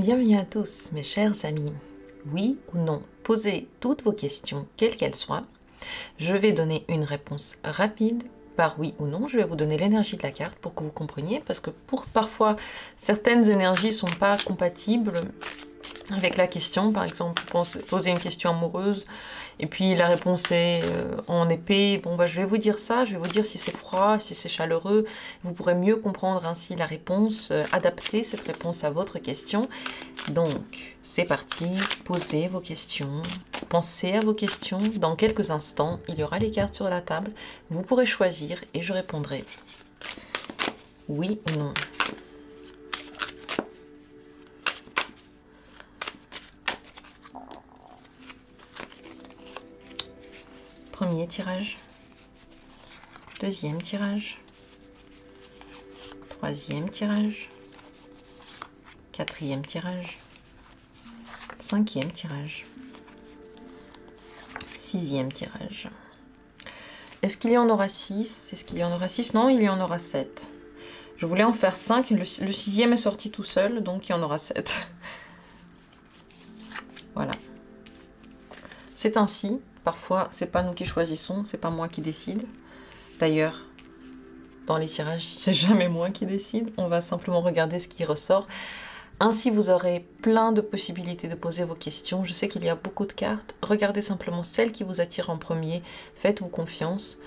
Bienvenue à tous, mes chers amis. Oui ou non, posez toutes vos questions, quelles qu'elles soient. Je vais donner une réponse rapide, par oui ou non. Je vais vous donner l'énergie de la carte pour que vous compreniez, parce que parfois, certaines énergies ne sont pas compatibles avec la question. Par exemple, poser une question amoureuse, et puis la réponse est en épée. Bon, bah, je vais vous dire ça, je vais vous dire si c'est froid, si c'est chaleureux. Vous pourrez mieux comprendre ainsi la réponse, adapter cette réponse à votre question. Donc, c'est parti, posez vos questions, pensez à vos questions. Dans quelques instants, il y aura les cartes sur la table. Vous pourrez choisir et je répondrai oui ou non. Premier tirage, deuxième tirage, troisième tirage, quatrième tirage, cinquième tirage, sixième tirage. Est-ce qu'il y en aura 6? Est-ce qu'il y en aura 6? Non, il y en aura 7. Je voulais en faire 5, le sixième est sorti tout seul, donc il y en aura 7. Voilà. C'est ainsi. Parfois, c'est pas nous qui choisissons, c'est pas moi qui décide. D'ailleurs, dans les tirages, c'est jamais moi qui décide. On va simplement regarder ce qui ressort. Ainsi, vous aurez plein de possibilités de poser vos questions. Je sais qu'il y a beaucoup de cartes. Regardez simplement celle qui vous attire en premier. Faites-vous confiance.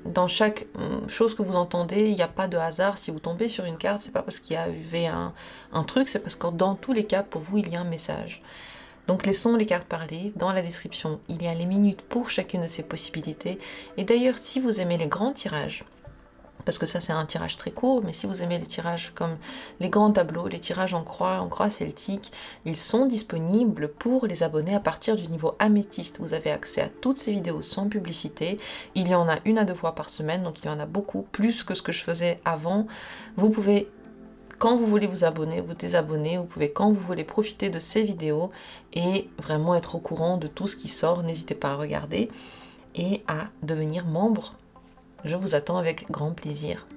Dans chaque chose que vous entendez, il n'y a pas de hasard. Si vous tombez sur une carte, c'est pas parce qu'il y avait un truc, c'est parce que dans tous les cas, pour vous, il y a un message. Donc laissons les cartes parler. Dans la description, il y a les minutes pour chacune de ces possibilités. Et d'ailleurs, si vous aimez les grands tirages, parce que ça c'est un tirage très court, mais si vous aimez les tirages comme les grands tableaux, les tirages en croix celtique, ils sont disponibles pour les abonnés à partir du niveau améthyste. Vous avez accès à toutes ces vidéos sans publicité. Il y en a 1 à 2 fois par semaine, donc il y en a beaucoup, plus que ce que je faisais avant. Vous pouvez, quand vous voulez vous abonner, vous désabonner, vous pouvez quand vous voulez profiter de ces vidéos et vraiment être au courant de tout ce qui sort. N'hésitez pas à regarder et à devenir membre. Je vous attends avec grand plaisir.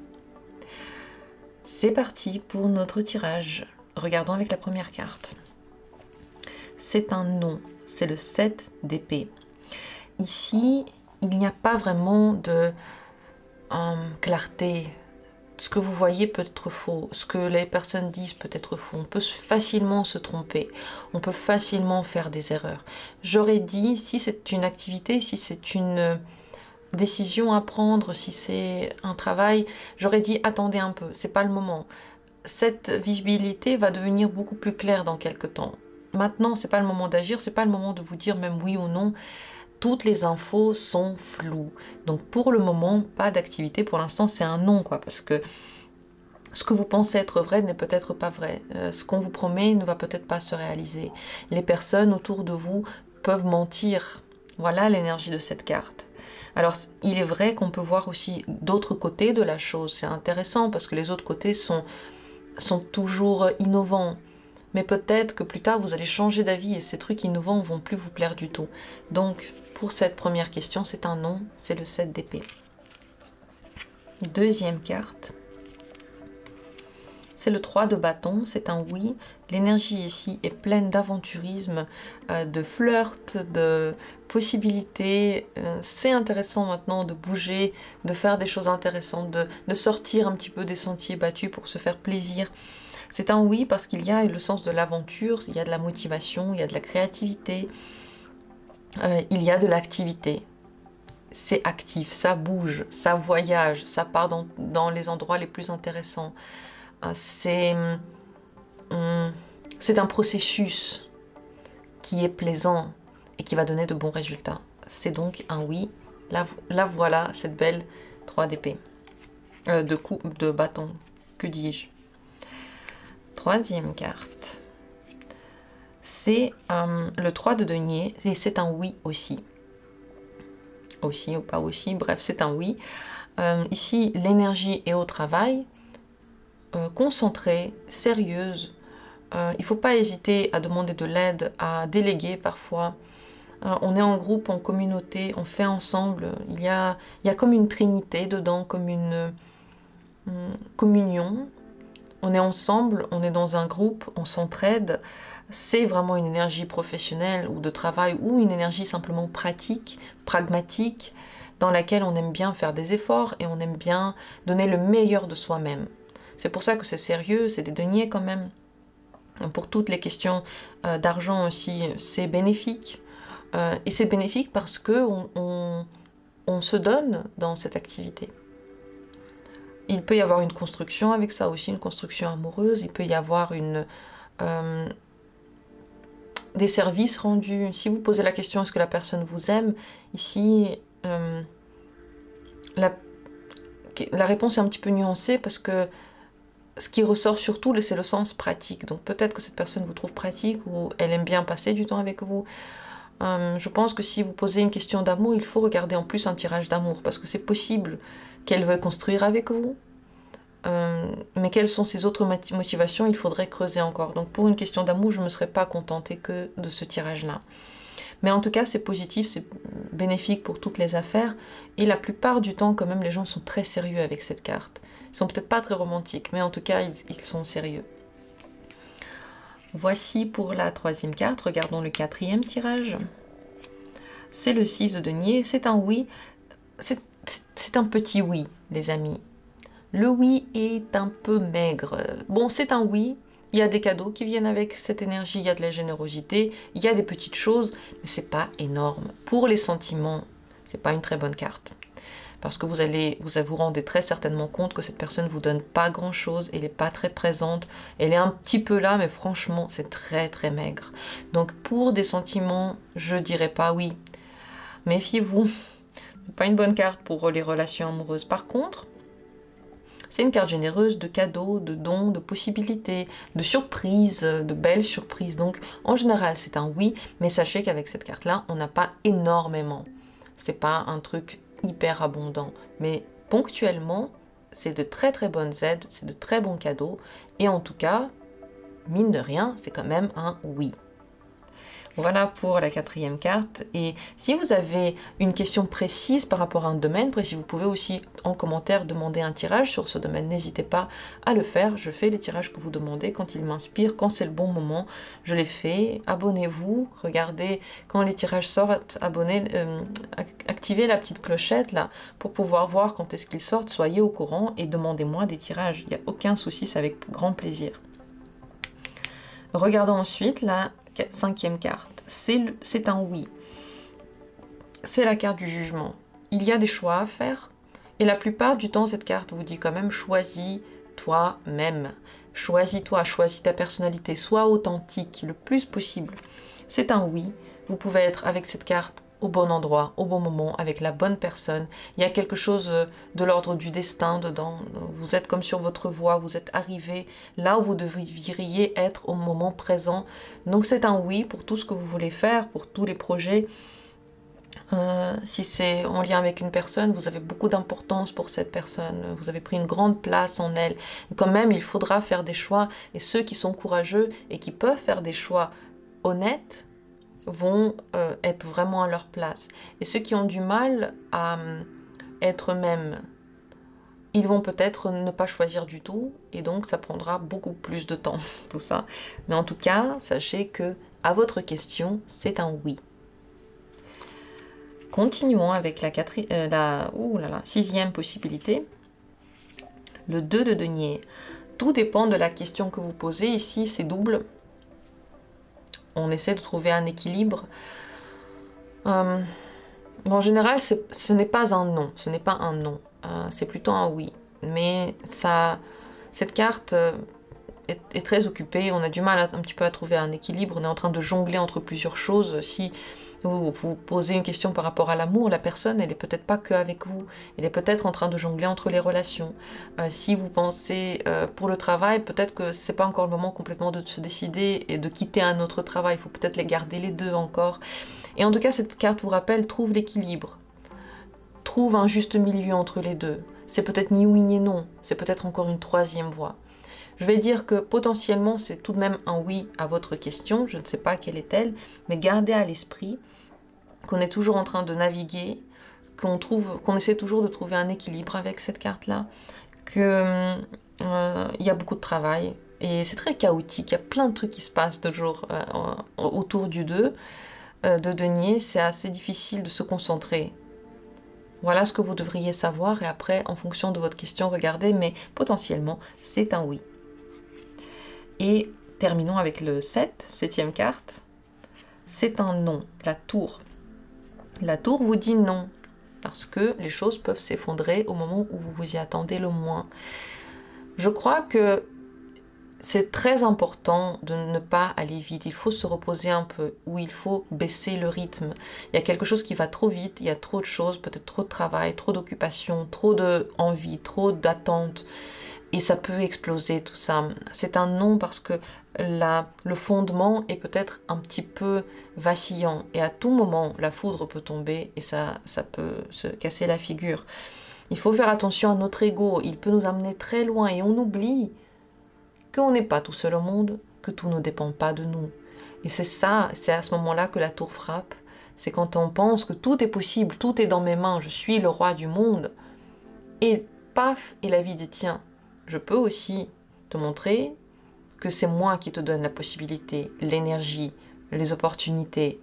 C'est parti pour notre tirage. Regardons avec la première carte. C'est un non, c'est le 7 d'épée. Ici, il n'y a pas vraiment de clarté. Ce que vous voyez peut être faux, ce que les personnes disent peut être faux. On peut facilement se tromper, on peut facilement faire des erreurs. J'aurais dit, si c'est une activité, si c'est une décision à prendre, si c'est un travail, j'aurais dit attendez un peu, c'est pas le moment. Cette visibilité va devenir beaucoup plus claire dans quelques temps. Maintenant, c'est pas le moment d'agir, c'est pas le moment de vous dire même oui ou non. Toutes les infos sont floues. Donc pour le moment, pas d'activité. Pour l'instant, c'est un non, quoi, parce que ce que vous pensez être vrai n'est peut-être pas vrai. Ce qu'on vous promet ne va peut-être pas se réaliser. Les personnes autour de vous peuvent mentir. Voilà l'énergie de cette carte. Alors, il est vrai qu'on peut voir aussi d'autres côtés de la chose. C'est intéressant parce que les autres côtés sont toujours innovants. Mais peut-être que plus tard, vous allez changer d'avis et ces trucs innovants ne vont plus vous plaire du tout. Donc, pour cette première question, c'est un non, c'est le 7 d'épée. Deuxième carte. C'est le 3 de bâton, c'est un oui. L'énergie ici est pleine d'aventurisme, de flirt, de possibilités. C'est intéressant maintenant de bouger, de faire des choses intéressantes, de sortir un petit peu des sentiers battus pour se faire plaisir. C'est un oui parce qu'il y a le sens de l'aventure, il y a de la motivation, il y a de la créativité, il y a de l'activité. C'est actif, ça bouge, ça voyage, ça part dans les endroits les plus intéressants. C'est un processus qui est plaisant et qui va donner de bons résultats. C'est donc un oui. Là voilà cette belle 3 d'épée. De bâton, que dis-je. Troisième carte. C'est le 3 de denier et c'est un oui aussi. Aussi ou pas aussi, bref, c'est un oui. Ici, l'énergie est au travail. Concentrée, sérieuse. Il ne faut pas hésiter à demander de l'aide, à déléguer parfois. On est en groupe, en communauté, on fait ensemble. Il y a comme une trinité dedans, comme une communion. on est ensemble, on est dans un groupe, on s'entraide. C'est vraiment une énergie professionnelle ou de travail ou une énergie simplement pratique, pragmatique, dans laquelle on aime bien faire des efforts et on aime bien donner le meilleur de soi-même. C'est pour ça que c'est sérieux, c'est des deniers quand même. Pour toutes les questions d'argent aussi, c'est bénéfique. Et c'est bénéfique parce que on se donne dans cette activité. Il peut y avoir une construction avec ça aussi, une construction amoureuse. Il peut y avoir des services rendus. Si vous posez la question est-ce que la personne vous aime, ici la réponse est un petit peu nuancée parce que ce qui ressort surtout, c'est le sens pratique. Donc peut-être que cette personne vous trouve pratique ou elle aime bien passer du temps avec vous. Je pense que si vous posez une question d'amour, il faut regarder en plus un tirage d'amour parce que c'est possible qu'elle veuille construire avec vous. Mais quelles sont ses autres motivations, il faudrait creuser encore. Donc pour une question d'amour, je ne me serais pas contentée que de ce tirage-là. Mais en tout cas, c'est positif, c'est bénéfique pour toutes les affaires. Et la plupart du temps, quand même, les gens sont très sérieux avec cette carte. Ils sont peut-être pas très romantiques, mais en tout cas, ils sont sérieux. Voici pour la troisième carte. Regardons le quatrième tirage. C'est le 6 de denier. C'est un oui. C'est un petit oui, les amis. Le oui est un peu maigre. Bon, c'est un oui. Il y a des cadeaux qui viennent avec cette énergie, il y a de la générosité, il y a des petites choses, mais c'est pas énorme. Pour les sentiments, c'est pas une très bonne carte. Parce que vous rendez très certainement compte que cette personne ne vous donne pas grand-chose, elle n'est pas très présente, elle est un petit peu là, mais franchement, c'est très très maigre. Donc pour des sentiments, je dirais pas oui. Méfiez-vous, c'est pas une bonne carte pour les relations amoureuses. Par contre, c'est une carte généreuse de cadeaux, de dons, de possibilités, de surprises, de belles surprises. Donc, en général, c'est un oui, mais sachez qu'avec cette carte-là, on n'a pas énormément. C'est pas un truc hyper abondant, mais ponctuellement, c'est de très très bonnes aides, c'est de très bons cadeaux, et en tout cas, mine de rien, c'est quand même un oui. Voilà pour la quatrième carte. Et si vous avez une question précise par rapport à un domaine précis, vous pouvez aussi en commentaire demander un tirage sur ce domaine. N'hésitez pas à le faire. Je fais les tirages que vous demandez quand ils m'inspirent, quand c'est le bon moment. Je les fais. Abonnez-vous. Regardez quand les tirages sortent. Activez la petite clochette là pour pouvoir voir quand est-ce qu'ils sortent. Soyez au courant et demandez-moi des tirages. Il n'y a aucun souci, c'est avec grand plaisir. Regardons ensuite la cinquième carte, c'est un oui. C'est la carte du jugement. Il y a des choix à faire et la plupart du temps, cette carte vous dit quand même choisis toi-même. Choisis-toi, choisis ta personnalité, sois authentique le plus possible. C'est un oui. Vous pouvez être avec cette carte au bon endroit, au bon moment, avec la bonne personne. Il y a quelque chose de l'ordre du destin dedans. Vous êtes comme sur votre voie, vous êtes arrivé là où vous devriez être au moment présent. Donc c'est un oui pour tout ce que vous voulez faire, pour tous les projets. Si c'est en lien avec une personne, vous avez beaucoup d'importance pour cette personne. Vous avez pris une grande place en elle. Quand même, il faudra faire des choix. Et ceux qui sont courageux et qui peuvent faire des choix honnêtes, vont être vraiment à leur place. Et ceux qui ont du mal à être eux-mêmes, ils vont peut-être ne pas choisir du tout, et donc ça prendra beaucoup plus de temps, tout ça. Mais en tout cas, sachez que, à votre question, c'est un oui. Continuons avec la sixième possibilité, le 2 de denier. Tout dépend de la question que vous posez. Ici, c'est double. On essaie de trouver un équilibre. En général, ce n'est pas un non. Ce n'est pas un non. C'est plutôt un oui. Mais cette carte est très occupée. On a du mal un petit peu à trouver un équilibre. On est en train de jongler entre plusieurs choses. Si vous posez une question par rapport à l'amour, la personne, elle est peut-être pas que avec vous. Elle est peut-être en train de jongler entre les relations. Si vous pensez pour le travail, peut-être que c'est pas encore le moment complètement de se décider et de quitter un autre travail. Il faut peut-être les garder les deux encore. Et en tout cas, cette carte vous rappelle, trouve l'équilibre. Trouve un juste milieu entre les deux. C'est peut-être ni oui ni non. C'est peut-être encore une troisième voie. Je vais dire que potentiellement, c'est tout de même un oui à votre question. Je ne sais pas quelle est-elle, mais gardez à l'esprit qu'on est toujours en train de naviguer, qu'on essaie toujours de trouver un équilibre avec cette carte-là, que il y a beaucoup de travail et c'est très chaotique. Il y a plein de trucs qui se passent toujours autour du 2 de denier. C'est assez difficile de se concentrer. Voilà ce que vous devriez savoir et après, en fonction de votre question, regardez, mais potentiellement, c'est un oui. Et terminons avec le 7, septième carte. C'est un non, la tour. La tour vous dit non, parce que les choses peuvent s'effondrer au moment où vous vous y attendez le moins. Je crois que c'est très important de ne pas aller vite, il faut se reposer un peu, ou il faut baisser le rythme. Il y a quelque chose qui va trop vite, il y a trop de choses, peut-être trop de travail, trop d'occupation, trop d'envie, trop d'attente, et ça peut exploser tout ça. C'est un non parce que le fondement est peut-être un petit peu vacillant, et à tout moment, la foudre peut tomber, et ça peut se casser la figure. Il faut faire attention à notre ego, il peut nous amener très loin, et on oublie qu'on n'est pas tout seul au monde, que tout ne dépend pas de nous. Et c'est ça, c'est à ce moment-là que la tour frappe. C'est quand on pense que tout est possible, tout est dans mes mains, je suis le roi du monde. Et paf, et la vie dit, tiens, je peux aussi te montrer que c'est moi qui te donne la possibilité, l'énergie, les opportunités.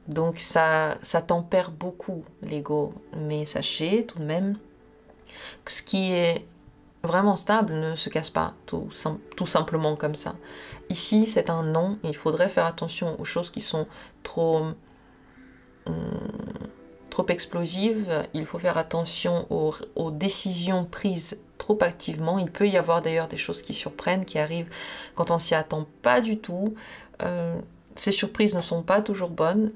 Donc ça tempère beaucoup l'ego. Mais sachez tout de même que ce qui est vraiment stable ne se casse pas tout simplement comme ça. Ici, c'est un non. Il faudrait faire attention aux choses qui sont trop explosives. Il faut faire attention aux décisions prises trop activement. Il peut y avoir d'ailleurs des choses qui surprennent, qui arrivent quand on s'y attend pas du tout. Ces surprises ne sont pas toujours bonnes.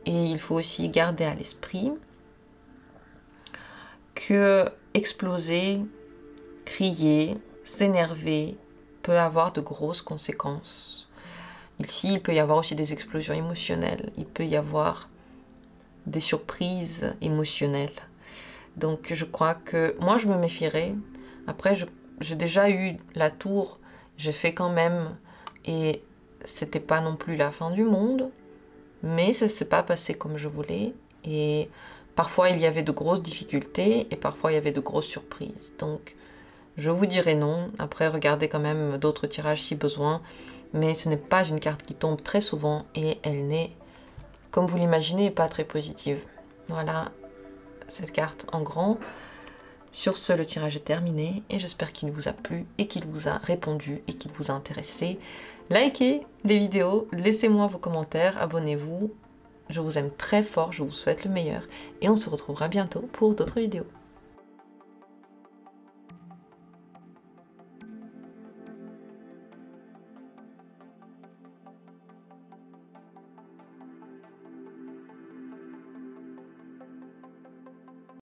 Et il faut aussi garder à l'esprit que exploser, crier, s'énerver peut avoir de grosses conséquences. Ici, il peut y avoir aussi des explosions émotionnelles. Il peut y avoir des surprises émotionnelles. Donc, je crois que moi, je me méfierais. Après, j'ai déjà eu la tour. J'ai fait quand même. Et c'était pas non plus la fin du monde. Mais ça s'est pas passé comme je voulais. Et parfois, il y avait de grosses difficultés. Et parfois, il y avait de grosses surprises. Donc, je vous dirai non. Après, regardez quand même d'autres tirages si besoin. Mais ce n'est pas une carte qui tombe très souvent. Et elle n'est, comme vous l'imaginez, pas très positive. Voilà cette carte en grand. Sur ce, le tirage est terminé. Et j'espère qu'il vous a plu et qu'il vous a répondu et qu'il vous a intéressé. Likez les vidéos, laissez-moi vos commentaires, abonnez-vous. Je vous aime très fort, je vous souhaite le meilleur. Et on se retrouvera bientôt pour d'autres vidéos.